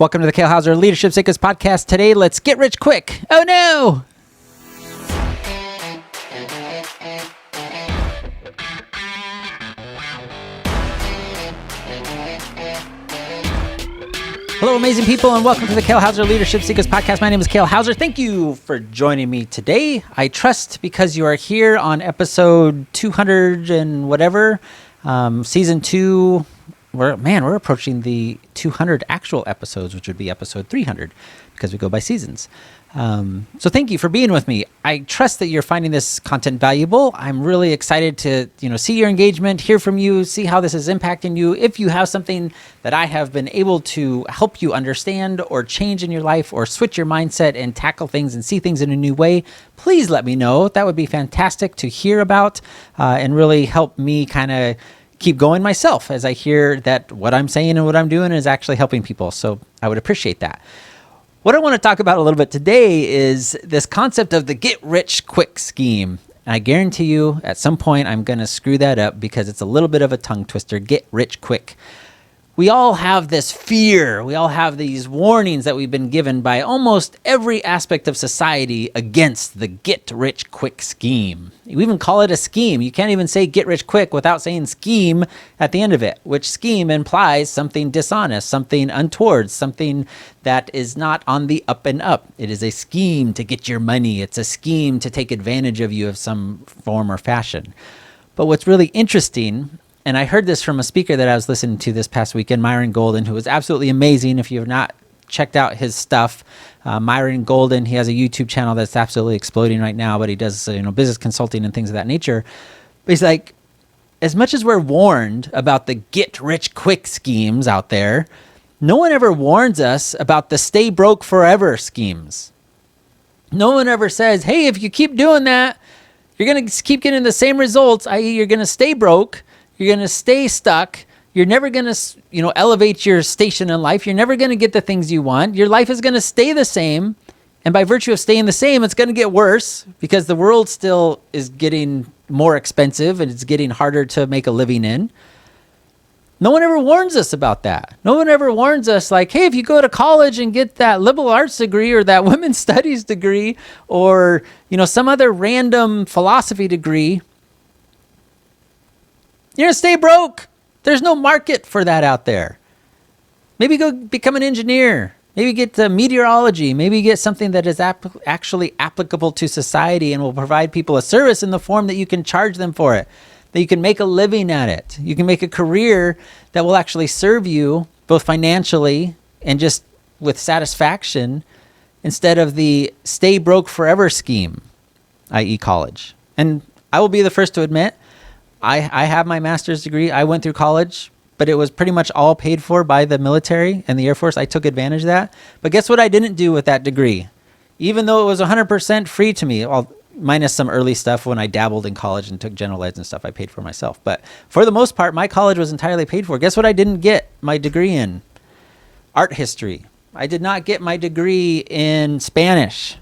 Welcome to the Kale Houser Leadership Secrets podcast. Today, let's get rich quick. Oh no! Hello, amazing people, and welcome to the Kale Houser Leadership Secrets podcast. My name is Kale Houser. Thank you for joining me today. I trust because you are here on episode 200 and whatever, season 2. We're approaching the 200 actual episodes, which would be episode 300 because we go by seasons. So thank you for being with me. I trust that you're finding this content valuable. I'm really excited to, see your engagement, hear from you, see how this is impacting you. If you have something that I have been able to help you understand or change in your life or switch your mindset and tackle things and see things in a new way, please let me know. That would be fantastic to hear about and really help me kind of keep going myself as I hear that what I'm saying and what I'm doing is actually helping people. So I would appreciate that. What I want to talk about a little bit today is this concept of the get rich quick scheme. And I guarantee you at some point I'm going to screw that up because it's a little bit of a tongue twister. Get rich quick. We all have this fear. We all have these warnings that we've been given by almost every aspect of society against the get rich quick scheme. We even call it a scheme. You can't even say get rich quick without saying scheme at the end of it, which scheme implies something dishonest, something untoward, something that is not on the up and up. It is a scheme to get your money. It's a scheme to take advantage of you of some form or fashion. But what's really interesting, and I heard this from a speaker that I was listening to this past weekend, Myron Golden, who was absolutely amazing. If you have not checked out his stuff, Myron Golden, he has a YouTube channel that's absolutely exploding right now, but he does business consulting and things of that nature. But he's like, as much as we're warned about the get rich quick schemes out there, no one ever warns us about the stay broke forever schemes. No one ever says, hey, if you keep doing that, you're going to keep getting the same results, i.e. you're going to stay broke. You're going to stay stuck. You're never going to, elevate your station in life. You're never going to get the things you want. Your life is going to stay the same. And by virtue of staying the same, it's going to get worse because the world still is getting more expensive and it's getting harder to make a living in. No one ever warns us about that. No one ever warns us like, hey, if you go to college and get that liberal arts degree or that women's studies degree or, some other random philosophy degree, you're going to stay broke. There's no market for that out there. Maybe go become an engineer. Maybe get meteorology. Maybe get something that is actually applicable to society and will provide people a service in the form that you can charge them for it, that you can make a living at it. You can make a career that will actually serve you both financially and just with satisfaction instead of the stay broke forever scheme, i.e. college. And I will be the first to admit, I have my master's degree. I went through college, but it was pretty much all paid for by the military and the Air Force. I took advantage of that. But guess what I didn't do with that degree? Even though it was 100% free to me, minus some early stuff when I dabbled in college and took general eds and stuff I paid for myself. But for the most part, my college was entirely paid for. Guess what I didn't get my degree in? Art history. I did not get my degree in Spanish.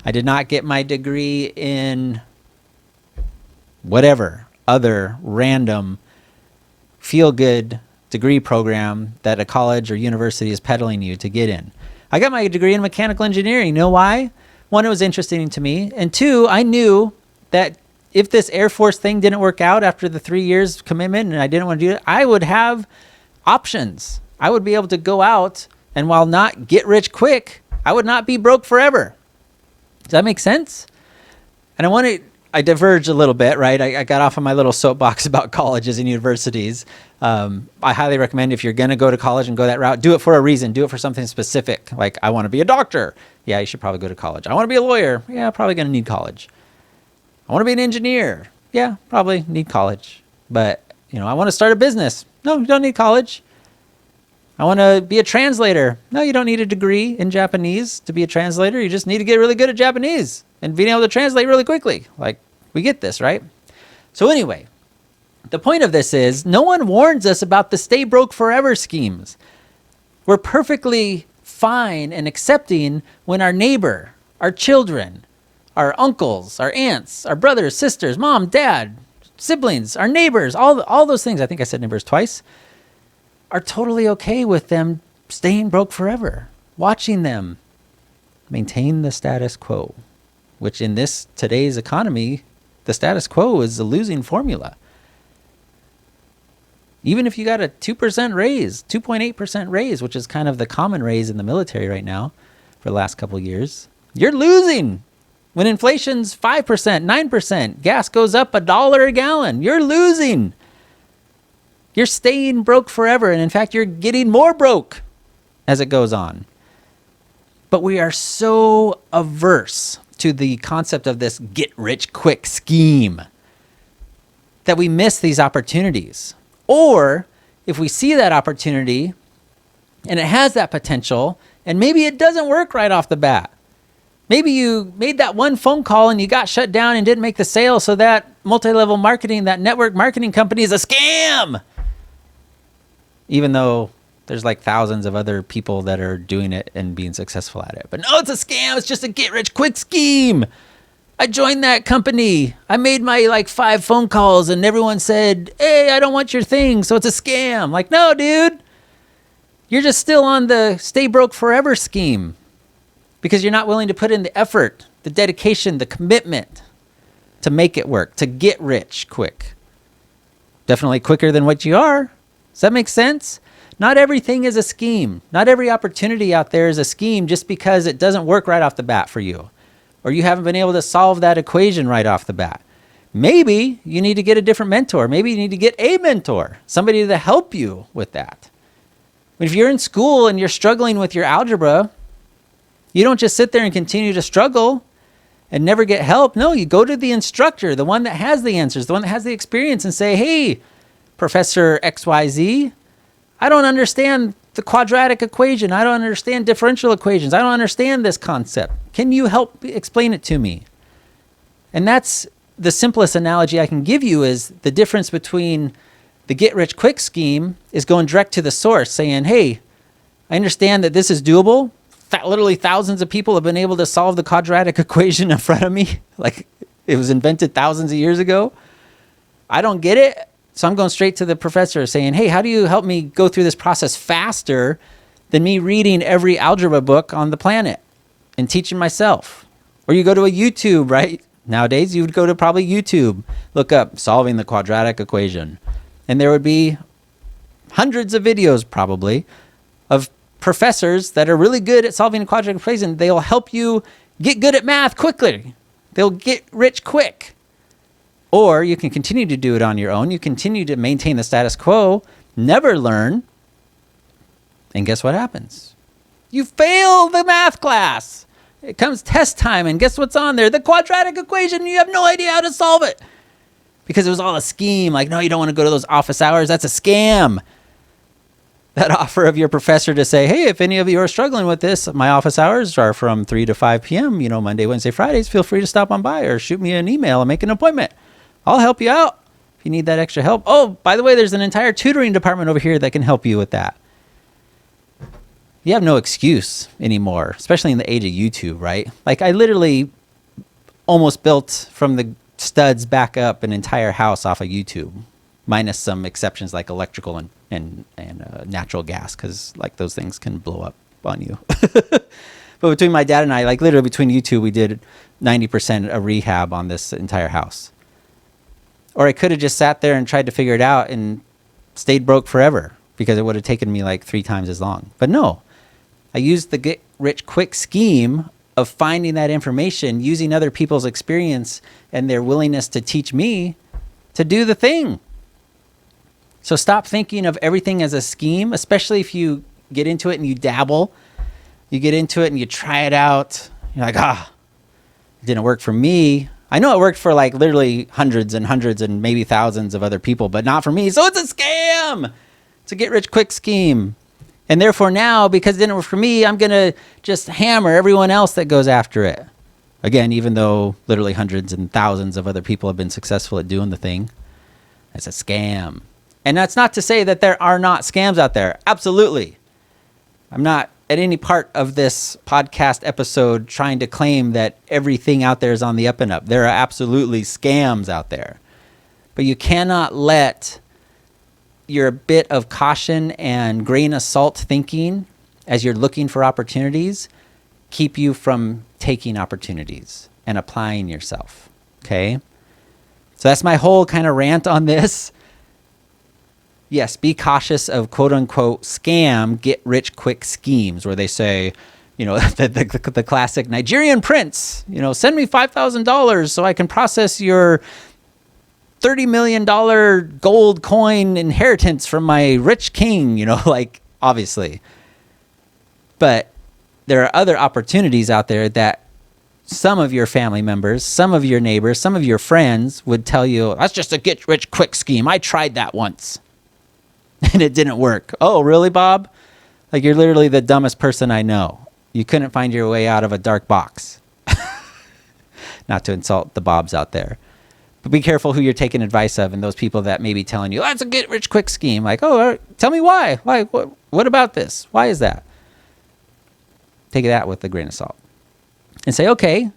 I did not get my degree in whatever other random feel-good degree program that a college or university is peddling you to get in. I got my degree in mechanical engineering. You know why? One, it was interesting to me. And two, I knew that if this Air Force thing didn't work out after the 3 years commitment and I didn't want to do it, I would have options. I would be able to go out and while not get rich quick, I would not be broke forever. Does that make sense? And I diverged a little bit, right? I got off on my little soapbox about colleges and universities. I highly recommend if you're going to go to college and go that route, do it for a reason. Do it for something specific. Like, I want to be a doctor. Yeah, you should probably go to college. I want to be a lawyer. Yeah, probably going to need college. I want to be an engineer. Yeah, probably need college. But, I want to start a business. No, you don't need college. I want to be a translator. No, you don't need a degree in Japanese to be a translator. You just need to get really good at Japanese and being able to translate really quickly. Like, we get this, right? So anyway, the point of this is no one warns us about the stay broke forever schemes. We're perfectly fine and accepting when our neighbor, our children, our uncles, our aunts, our brothers, sisters, mom, dad, siblings, our neighbors, all those things, I think I said neighbors twice, are totally okay with them staying broke forever, watching them maintain the status quo, which in this today's economy, the status quo is a losing formula. Even if you got a 2% raise, 2.8% raise, which is kind of the common raise in the military right now for the last couple of years, you're losing. When inflation's 5%, 9%, gas goes up $1 a gallon, you're losing. You're staying broke forever. And in fact, you're getting more broke as it goes on. But we are so averse to the concept of this get-rich-quick scheme that we miss these opportunities. Or if we see that opportunity and it has that potential, and maybe it doesn't work right off the bat. Maybe you made that one phone call and you got shut down and didn't make the sale, so that multi-level marketing, that network marketing company is a scam. Even though there's like thousands of other people that are doing it and being successful at it. But no, it's a scam. It's just a get-rich-quick scheme. I joined that company. I made my like 5 phone calls and everyone said, hey, I don't want your thing, so it's a scam. Like, no, dude. You're just still on the stay broke forever scheme because you're not willing to put in the effort, the dedication, the commitment to make it work, to get rich quick. Definitely quicker than what you are. Does that make sense? Not everything is a scheme. Not every opportunity out there is a scheme just because it doesn't work right off the bat for you, or you haven't been able to solve that equation right off the bat. Maybe you need to get a different mentor. Maybe you need to get a mentor, somebody to help you with that. But if you're in school and you're struggling with your algebra, you don't just sit there and continue to struggle and never get help. No, you go to the instructor, the one that has the answers, the one that has the experience, and say, hey, Professor XYZ, I don't understand the quadratic equation. I don't understand differential equations. I don't understand this concept. Can you help explain it to me? And that's the simplest analogy I can give you, is the difference between the get-rich-quick scheme is going direct to the source, saying, hey, I understand that this is doable. Literally thousands of people have been able to solve the quadratic equation in front of me. Like it was invented thousands of years ago. I don't get it. So I'm going straight to the professor saying, hey, how do you help me go through this process faster than me reading every algebra book on the planet and teaching myself? Or you go to a YouTube, right? Nowadays, you would go to probably YouTube, look up solving the quadratic equation. And there would be hundreds of videos probably of professors that are really good at solving a quadratic equation. They'll help you get good at math quickly. They'll get rich quick. Or you can continue to do it on your own. You continue to maintain the status quo, never learn. And guess what happens? You fail the math class. It comes test time, and guess what's on there? The quadratic equation. You have no idea how to solve it because it was all a scheme. Like, no, you don't want to go to those office hours. That's a scam. That offer of your professor to say, hey, if any of you are struggling with this, my office hours are from 3 to 5 p.m., Monday, Wednesday, Fridays. Feel free to stop on by or shoot me an email and make an appointment. I'll help you out if you need that extra help. Oh, by the way, there's an entire tutoring department over here that can help you with that. You have no excuse anymore, especially in the age of YouTube, right? Like I literally almost built from the studs back up an entire house off of YouTube, minus some exceptions like electrical and natural gas, because like those things can blow up on you. But between my dad and I, like literally between YouTube, we did 90% a rehab on this entire house. Or I could have just sat there and tried to figure it out and stayed broke forever because it would have taken me like 3 times as long. But no, I used the get rich quick scheme of finding that information, using other people's experience and their willingness to teach me to do the thing. So stop thinking of everything as a scheme, especially if you get into it and you dabble. You get into it and you try it out. You're like, it didn't work for me. I know it worked for like literally hundreds and hundreds and maybe thousands of other people, but not for me. So it's a scam. It's a get rich quick scheme. And therefore now, because it didn't work for me, I'm going to just hammer everyone else that goes after it. Again, even though literally hundreds and thousands of other people have been successful at doing the thing, it's a scam. And that's not to say that there are not scams out there. Absolutely. I'm not at any part of this podcast episode trying to claim that everything out there is on the up and up. There are absolutely scams out there. But you cannot let your bit of caution and grain of salt thinking as you're looking for opportunities, keep you from taking opportunities and applying yourself. Okay? So that's my whole kind of rant on this. Yes, be cautious of quote unquote scam, get rich quick schemes where they say, the classic Nigerian prince, send me $5,000 so I can process your $30 million gold coin inheritance from my rich king, obviously. But there are other opportunities out there that some of your family members, some of your neighbors, some of your friends would tell you, that's just a get rich quick scheme. I tried that once and it didn't work. Oh, really, Bob? You're literally the dumbest person I know. You couldn't find your way out of a dark box. Not to insult the Bobs out there. But be careful who you're taking advice of and those people that may be telling you, that's a get rich quick scheme. Tell me why. Why? What about this? Why is that? Take that with a grain of salt. And say, okay,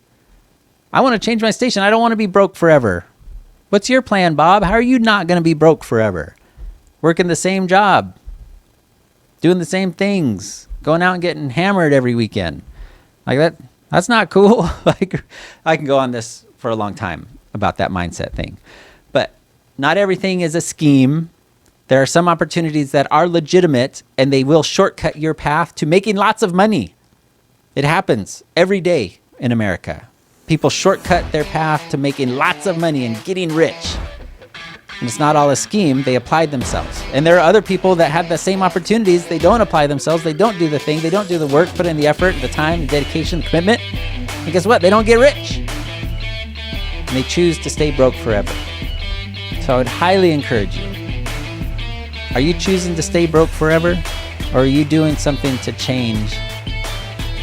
I want to change my station. I don't want to be broke forever. What's your plan, Bob? How are you not going to be broke forever? Working the same job. Doing the same things. Going out and getting hammered every weekend. That's not cool. I can go on this for a long time about that mindset thing. But not everything is a scheme. There are some opportunities that are legitimate and they will shortcut your path to making lots of money. It happens every day in America. People shortcut their path to making lots of money and getting rich. And it's not all a scheme. They applied themselves. And there are other people that have the same opportunities. They don't apply themselves. They don't do the thing. They don't do the work, put in the effort, the time, the dedication, the commitment. And guess what? They don't get rich. And they choose to stay broke forever. So I would highly encourage you. Are you choosing to stay broke forever? Or are you doing something to change?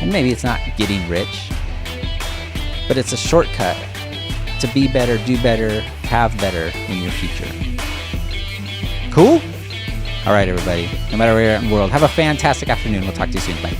And maybe it's not getting rich, but it's a shortcut to be better, do better, have better in your future. Cool? All right, everybody. No matter where you're at in the world, have a fantastic afternoon. We'll talk to you soon. Bye.